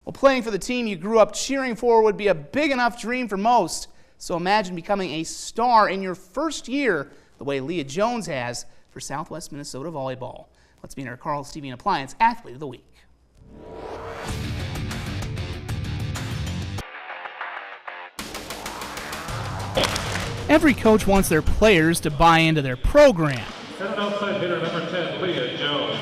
Well, playing for the team you grew up cheering for would be a big enough dream for most. So imagine becoming a star in your first year the way Leah Jones has for Southwest Minnesota volleyball. Let's meet our Karl Appliance Athlete of the Week. Every coach wants their players to buy into their program. Outside hitter number 10, Leah Jones.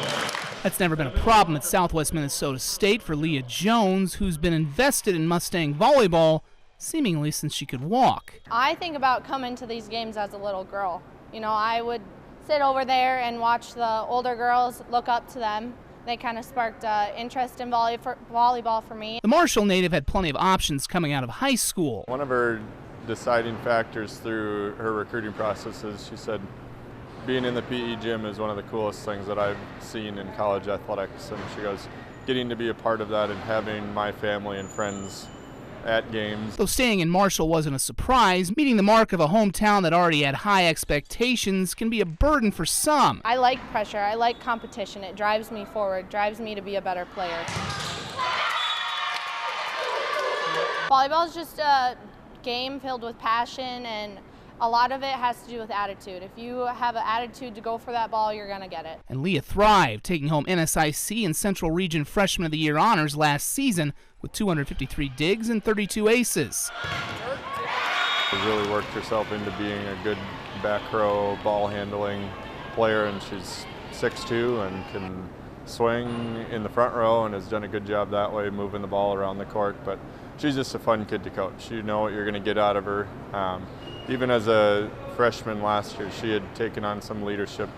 That's never been a problem at Southwest Minnesota State for Leah Jones, who's been invested in Mustang volleyball seemingly since she could walk. I think about coming to these games as a little girl. You know, I would sit over there and watch the older girls, look up to them. They kind of sparked interest in volleyball for me. The Marshall native had plenty of options coming out of high school. One of her deciding factors through her recruiting process is she said being in the PE gym is one of the coolest things that I've seen in college athletics. And she goes, getting to be a part of that and having my family and friends at games. Though staying in Marshall wasn't a surprise, meeting the mark of a hometown that already had high expectations can be a burden for some. I like pressure. I like competition. It drives me forward, drives me to be a better player. Volleyball is just a game filled with passion, and a lot of it has to do with attitude. If you have an attitude to go for that ball, you're going to get it. And Leah thrived, taking home NSIC and Central Region Freshman of the Year honors last season with 253 digs and 32 aces. She really worked herself into being a good back row ball handling player, and she's 6'2" and can swing in the front row and has done a good job that way moving the ball around the court. But she's just a fun kid to coach. You know what you're going to get out of her. Even as a freshman last year, she had taken on some leadership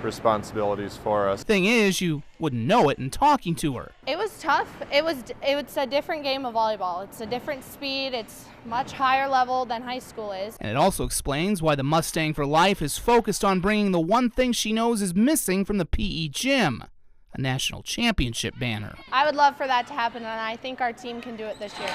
responsibilities for us. Thing is, you wouldn't know it in talking to her. It was tough. It's a different game of volleyball. It's a different speed. It's much higher level than high school is. And it also explains why the Mustang for Life is focused on bringing the one thing she knows is missing from the PE gym, a national championship banner. I would love for that to happen, and I think our team can do it this year.